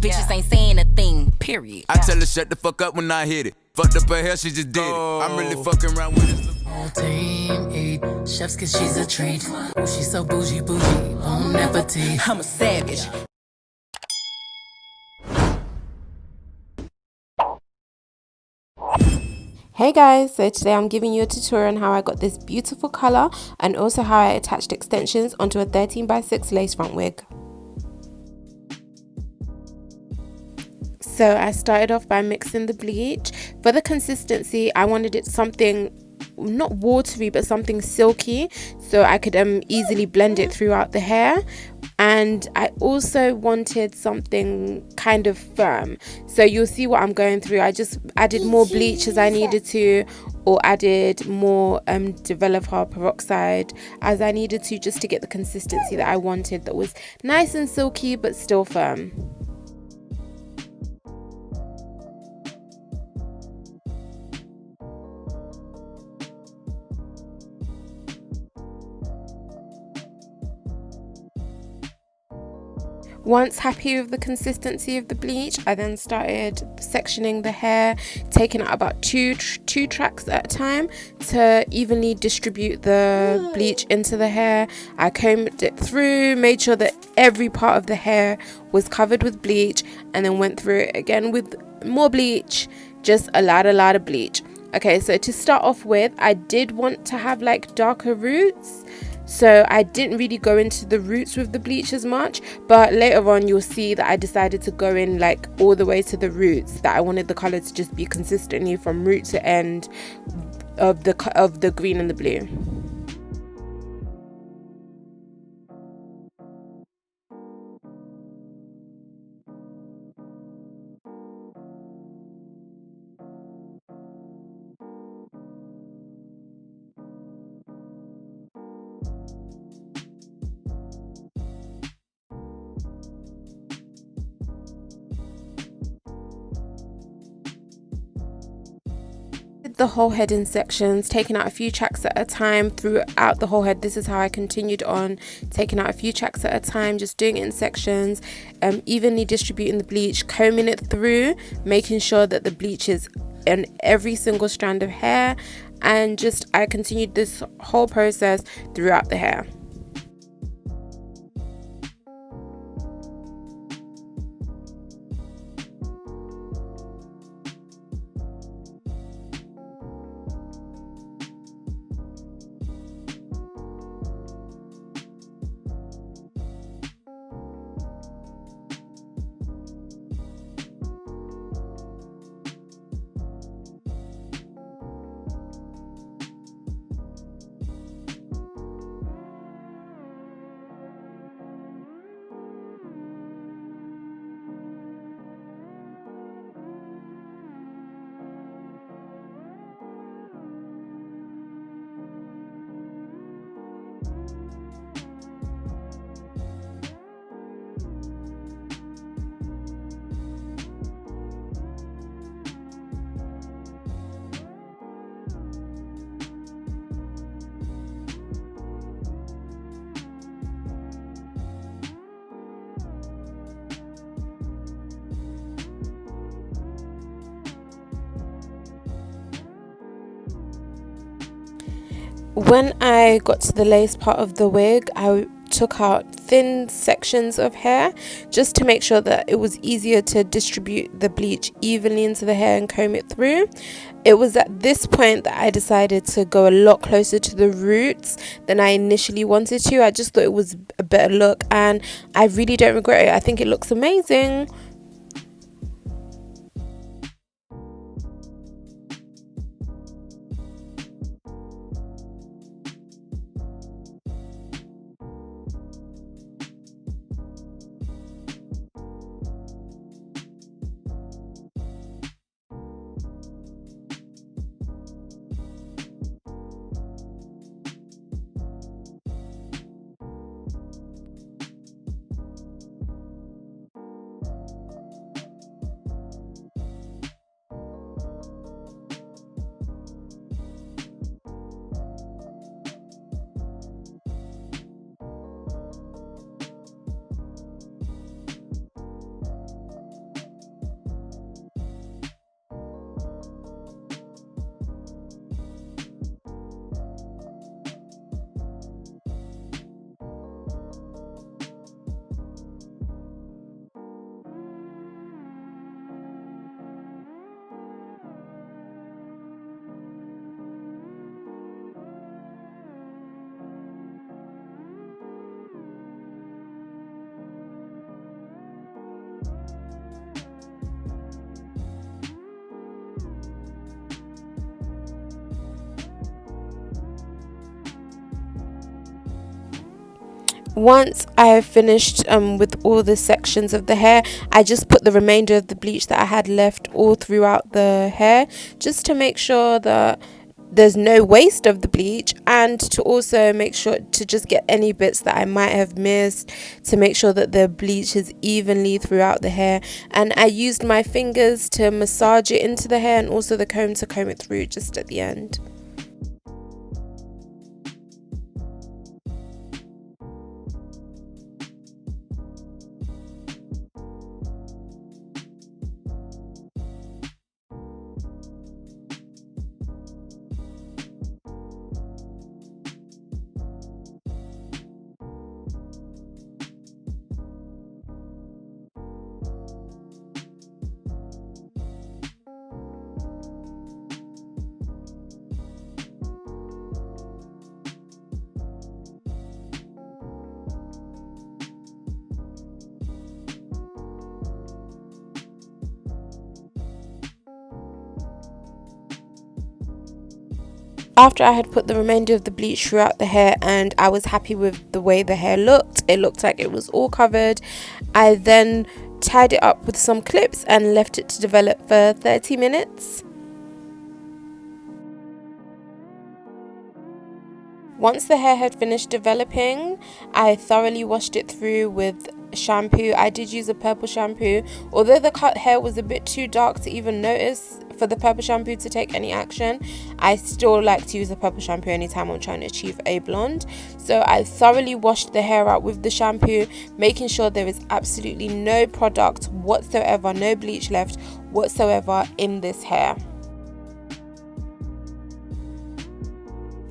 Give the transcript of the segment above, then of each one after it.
bitches ain't saying a thing, period. I tell her shut the fuck up when I hit it. Fucked up her hair, she just did it. I'm really fucking around with this. Whole team eat chefs cause she's a treat. Ooh, she's so bougie, bon appetit. I'm a savage. Hey guys, so today I'm giving you a tutorial on how I got this beautiful colour and also how I attached extensions onto a 13x6 lace front wig. So I started off by mixing the bleach. For the consistency, I wanted it something not watery but something silky so I could easily blend it throughout the hair. And I also wanted something kind of firm, so you'll see what I'm going through. I just added more bleach as I needed to, or added more developer peroxide as I needed to, just to get the consistency that I wanted, that was nice and silky but still firm. Once happy with the consistency of the bleach, I then started sectioning the hair, taking out about two tracks at a time to evenly distribute the bleach into the hair. I combed it through, made sure that every part of the hair was covered with bleach, and then went through it again with more bleach, just a lot of bleach. Okay, so to start off with, I did want to have like darker roots, so I didn't really go into the roots with the bleach as much, but later on you'll see that I decided to go in like all the way to the roots, that I wanted the color to just be consistently from root to end of the green and the blue. The whole head in sections, taking out a few tracks at a time throughout the whole head. This is how I continued on, taking out a few tracks at a time, just doing it in sections, evenly distributing the bleach, combing it through, making sure that the bleach is in every single strand of hair, and just I continued this whole process throughout the hair. When I got to the lace part of the wig, I took out thin sections of hair just to make sure that it was easier to distribute the bleach evenly into the hair and comb it through. It was at this point that I decided to go a lot closer to the roots than I initially wanted to. I just thought it was a better look, and I really don't regret it. I think it looks amazing. Once I have finished with all the sections of the hair, I just put the remainder of the bleach that I had left all throughout the hair, just to make sure that there's no waste of the bleach, and to also make sure to just get any bits that I might have missed, to make sure that the bleach is evenly throughout the hair. And I used my fingers to massage it into the hair, and also the comb to comb it through just at the end. After I had put the remainder of the bleach throughout the hair and I was happy with the way the hair looked, it looked like it was all covered, I then tied it up with some clips and left it to develop for 30 minutes. Once the hair had finished developing, I thoroughly washed it through with shampoo. I did use a purple shampoo, although the cut hair was a bit too dark to even notice for the purple shampoo to take any action. I still like to use a purple shampoo anytime I'm trying to achieve a blonde. So I thoroughly washed the hair out with the shampoo, making sure there is absolutely no product whatsoever, no bleach left whatsoever in this hair.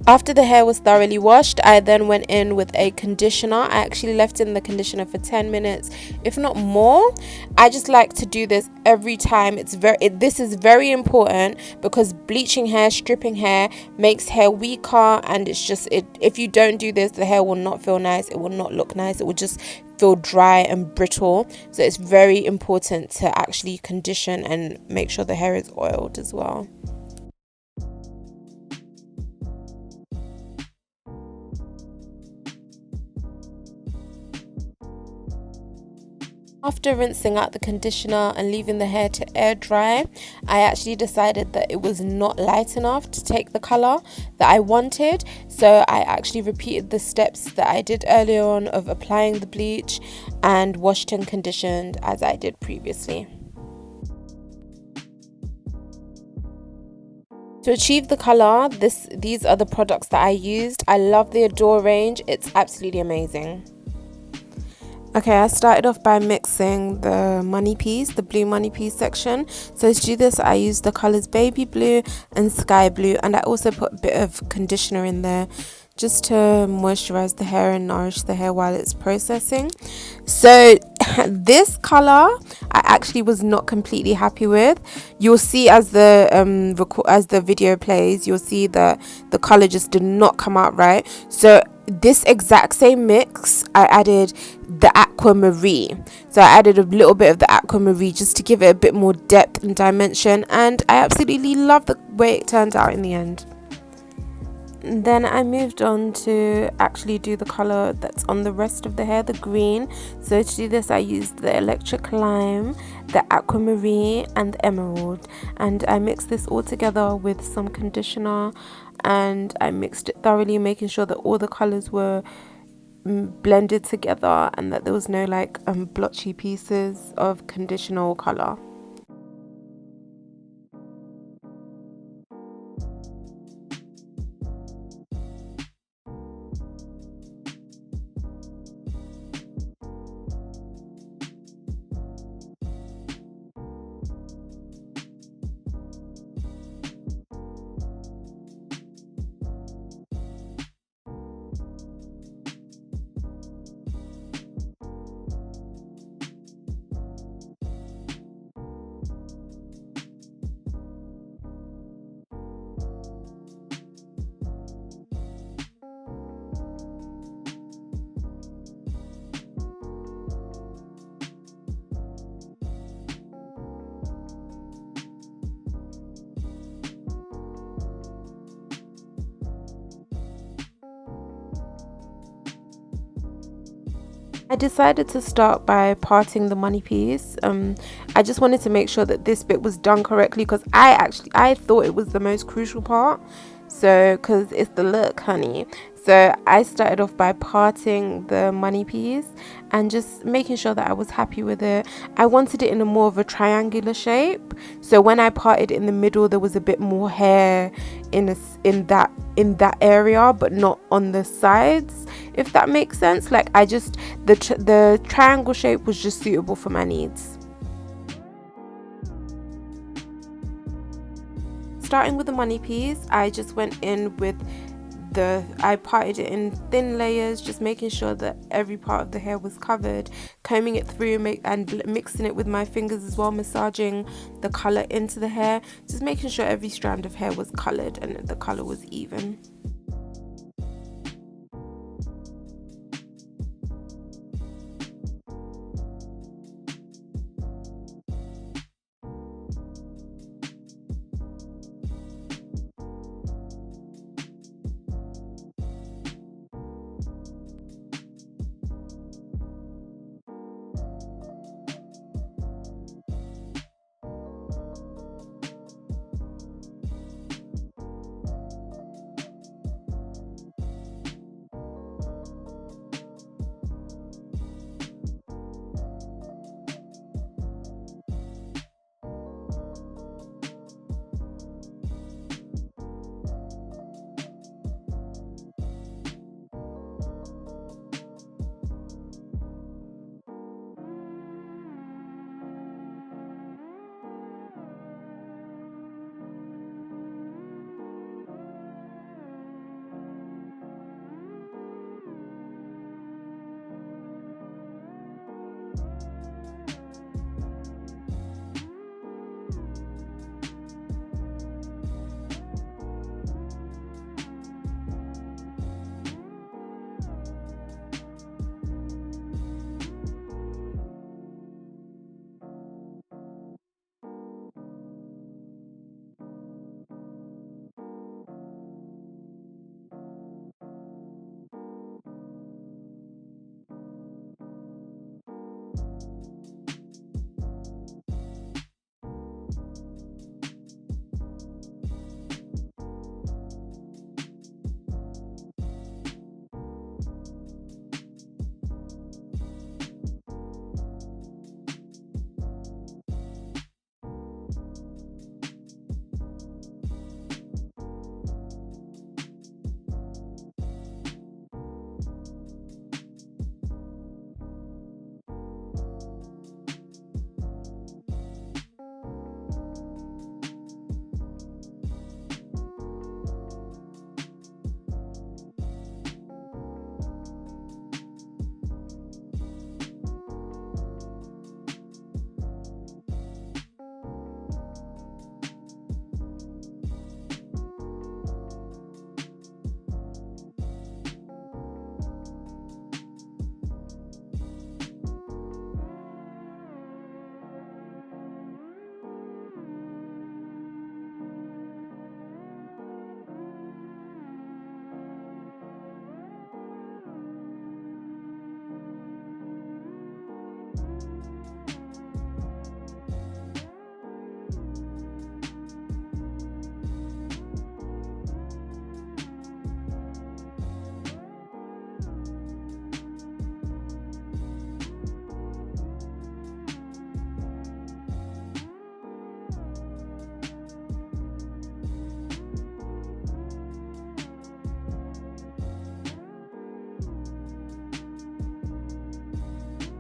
After the hair was thoroughly washed, I then went in with a conditioner. I actually left in the conditioner for 10 minutes, if not more. I just like to do this every time. This is very important because bleaching hair, stripping hair makes hair weaker, and if you don't do this, the hair will not feel nice, it will not look nice, it will just feel dry and brittle. So it's very important to actually condition and make sure the hair is oiled as well. After rinsing out the conditioner and leaving the hair to air dry, I actually decided that it was not light enough to take the colour that I wanted. So I actually repeated the steps that I did earlier on of applying the bleach and washed and conditioned as I did previously. To achieve the colour, these are the products that I used. I love the Adore range, it's absolutely amazing. Okay, I started off by mixing the money piece, the blue money piece section. So to do this, I used the colours baby blue and sky blue, and I also put a bit of conditioner in there just to moisturize the hair and nourish the hair while it's processing. So this color I actually was not completely happy with. You'll see as the video plays, you'll see that the color just did not come out right. So this exact same mix, I added the aquamarine. So I added a little bit of the aquamarine just to give it a bit more depth and dimension, and I absolutely love the way it turned out in the end. Then I moved on to actually do the color that's on the rest of the hair, the green. So to do this, I used the electric lime, the aquamarine and the emerald, and I mixed this all together with some conditioner, and I mixed it thoroughly, making sure that all the colors were blended together and that there was no blotchy pieces of conditioner or color. I decided to start by parting the money piece. I just wanted to make sure that this bit was done correctly, because I thought it was the most crucial part. So, because it's the look, honey. So I started off by parting the money piece and just making sure that I was happy with it. I wanted it in a more of a triangular shape. So when I parted in the middle, there was a bit more hair in that area, but not on the sides, if that makes sense. Like the triangle shape was just suitable for my needs. Starting with the money piece, I just went in with I parted it in thin layers, just making sure that every part of the hair was covered, combing it through and mixing it with my fingers as well, massaging the color into the hair, just making sure every strand of hair was colored and the color was even.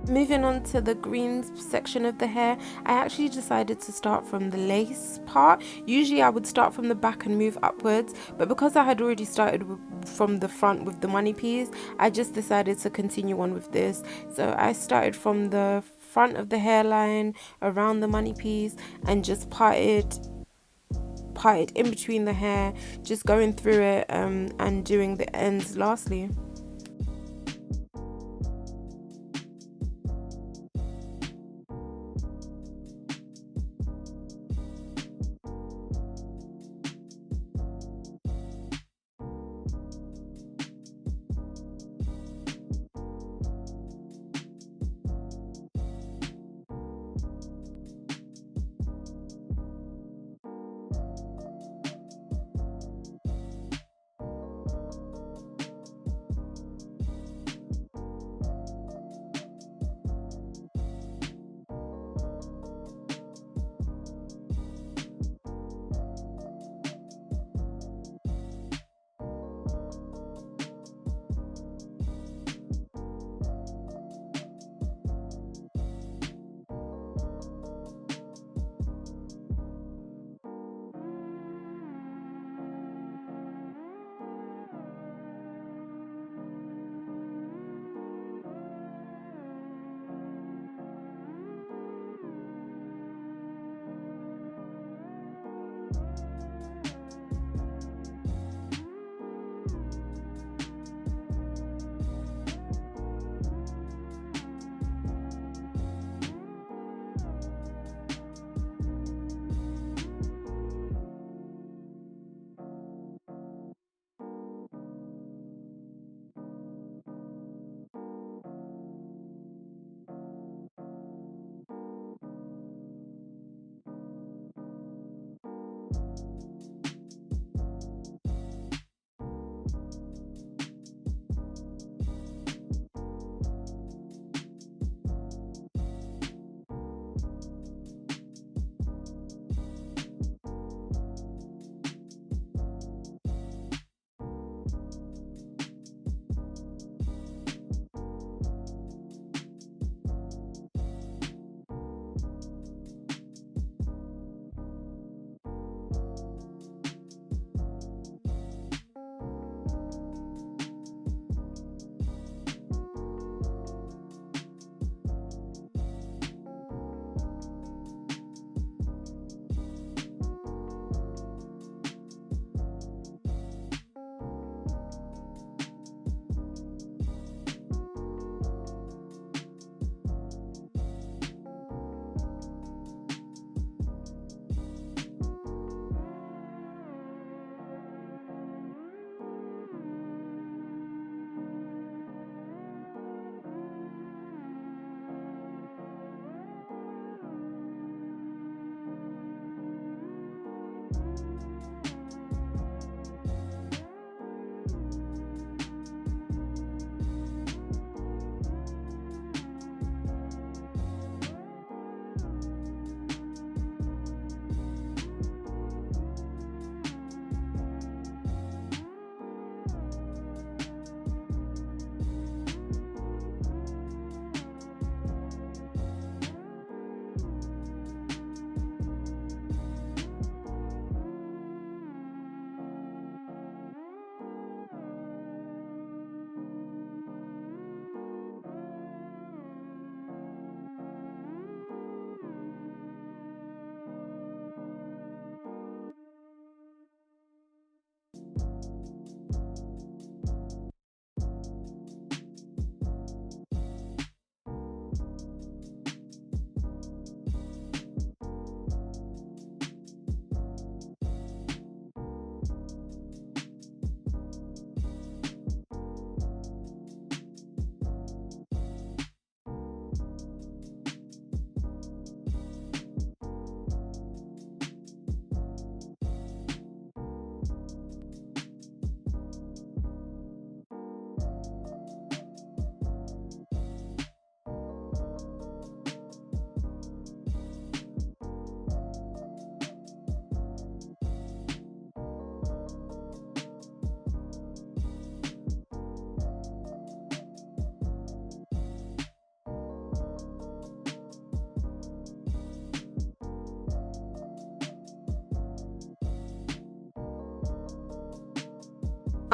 Moving on to the green section of the hair, I actually decided to start from the lace part. Usually I would start from the back and move upwards, but because I had already started from the front with the money piece, I just decided to continue on with this. So I started from the front of the hairline around the money piece and just parted in between the hair, just going through it and doing the ends lastly.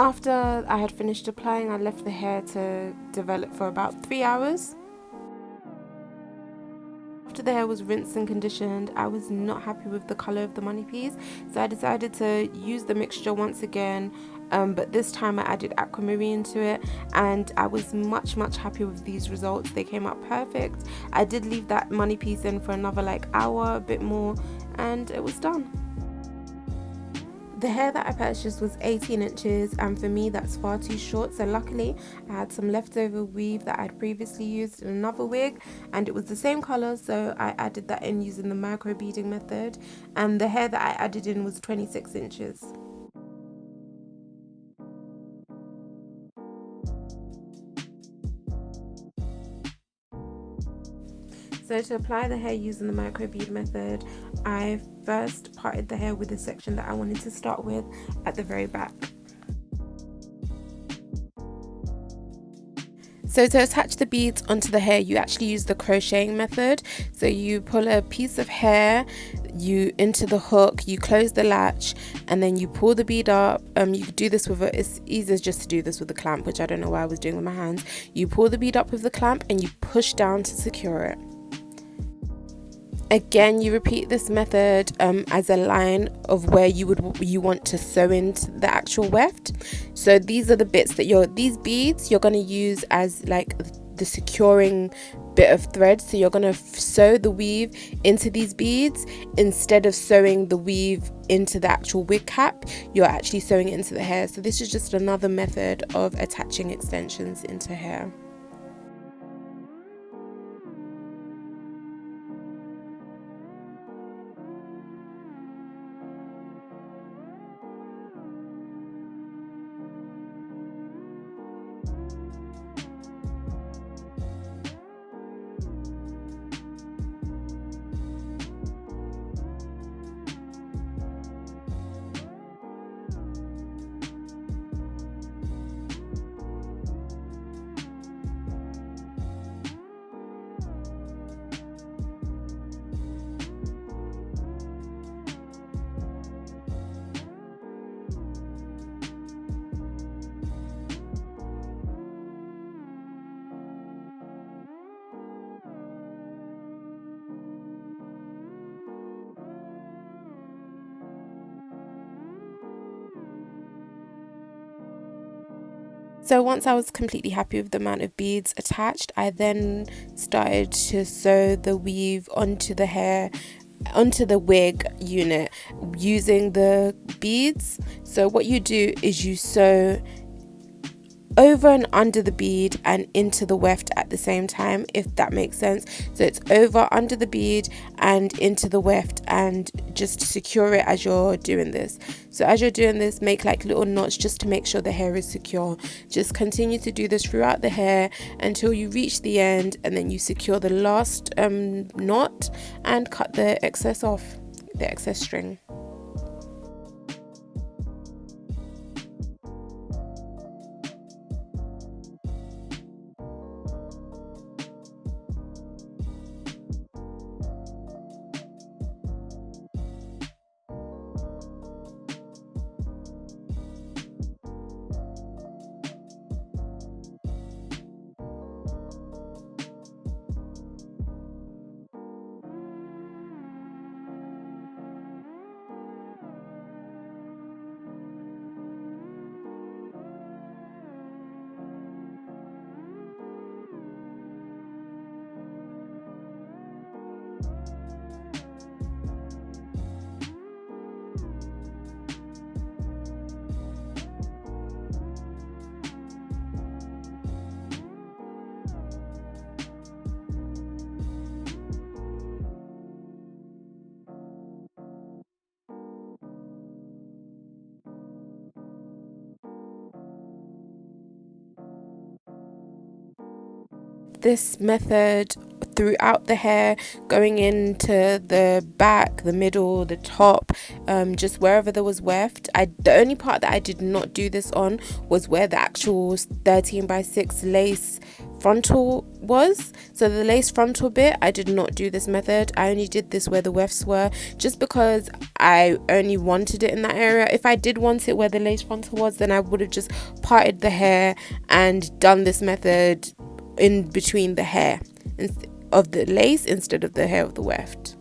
After I had finished applying, I left the hair to develop for about 3 hours. After the hair was rinsed and conditioned, I was not happy with the colour of the money piece, so I decided to use the mixture once again, but this time I added aquamarine to it, and I was much happy with these results. They came out perfect. I did leave that money piece in for another like hour, a bit more, and it was done. The hair that I purchased was 18 inches, and for me that's far too short, so luckily I had some leftover weave that I had previously used in another wig, and it was the same colour, so I added that in using the micro beading method, and the hair that I added in was 26 inches. So to apply the hair using the micro bead method, I first parted the hair with the section that I wanted to start with at the very back. So to attach the beads onto the hair, you actually use the crocheting method. So you pull a piece of hair into the hook, you close the latch, and then you pull the bead up. You could do this with it's easier just to do this with a clamp, which I don't know why I was doing with my hands. You pull the bead up with the clamp and you push down to secure it. Again, you repeat this method as a line of where you want to sew into the actual weft. So these are the bits that these beads you're going to use as like the securing bit of thread. So you're going to sew the weave into these beads instead of sewing the weave into the actual wig cap. You're actually sewing it into the hair. So this is just another method of attaching extensions into hair. So once I was completely happy with the amount of beads attached, I then started to sew the weave onto the hair, onto the wig unit using the beads. So what you do is you sew over and under the bead and into the weft at the same time, if that makes sense. So it's over under the bead and into the weft, and just secure it as you're doing this. So as you're doing this, make like little knots just to make sure the hair is secure. Just continue to do this throughout the hair until you reach the end, and then you secure the last knot and cut the excess off, the excess string. This method throughout the hair, going into the back, the middle, the top, just wherever there was weft. The only part that I did not do this on was where the actual 13x6 lace frontal was. So the lace frontal bit, I did not do this method. I only did this where the wefts were, just because I only wanted it in that area. If I did want it where the lace frontal was, then I would have just parted the hair and done this method in between the hair of the lace instead of the hair of the weft.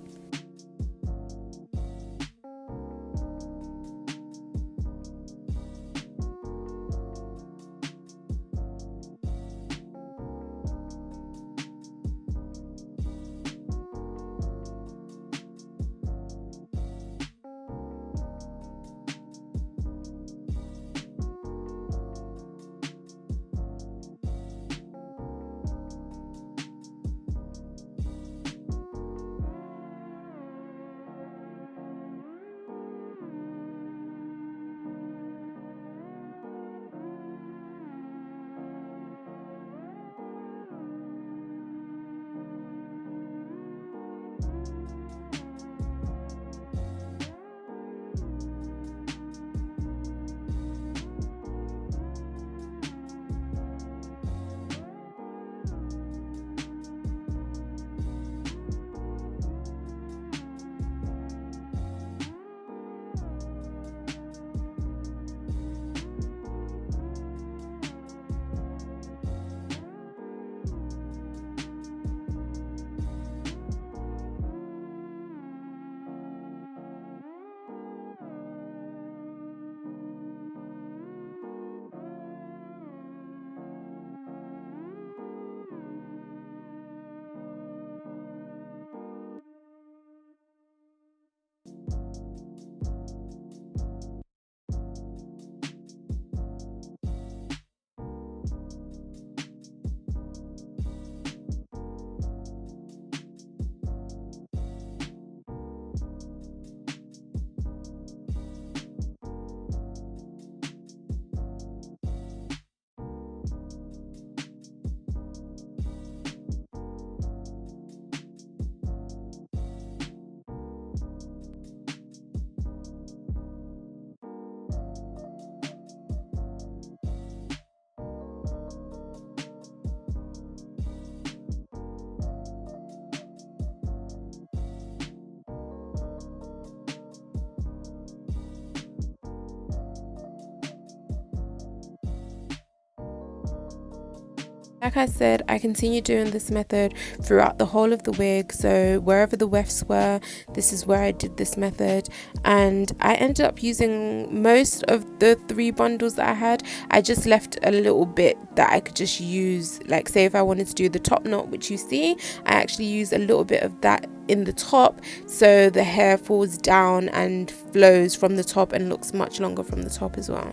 Like I said, I continued doing this method throughout the whole of the wig. So wherever the wefts were, this is where I did this method, and I ended up using most of the 3 bundles that I had. I just left a little bit that I could just use, like say if I wanted to do the top knot, which you see, I actually use a little bit of that in the top, so the hair falls down and flows from the top and looks much longer from the top as well.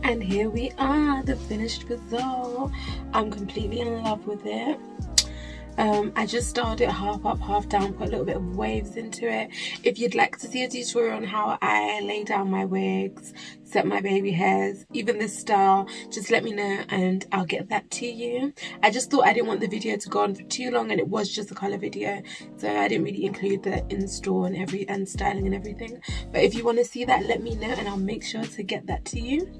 And here we are, the finished result. I'm completely in love with it. I just styled it half up, half down, put a little bit of waves into it. If you'd like to see a tutorial on how I lay down my wigs, set my baby hairs, even this style, just let me know and I'll get that to you. I just thought I didn't want the video to go on for too long, and it was just a colour video, so I didn't really include the install and styling and everything. But if you want to see that, let me know and I'll make sure to get that to you.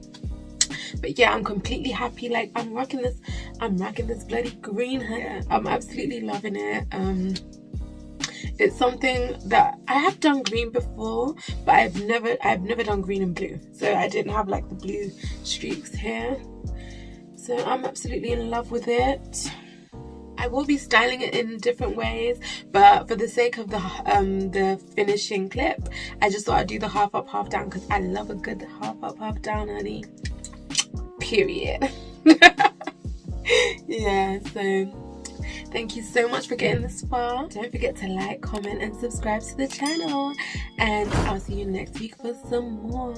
But yeah, I'm completely happy. Like, I'm rocking this bloody green hair. I'm absolutely loving it. It's something that I have done green before, but I've never done green and blue, so I didn't have like the blue streaks here. So I'm absolutely in love with it. I will be styling it in different ways, but for the sake of the finishing clip, I just thought I'd do the half up, half down, because I love a good half up, half down, honey. Period. Yeah, so thank you so much for getting this far. Don't forget to like, comment and subscribe to the channel, and I'll see you next week for some more.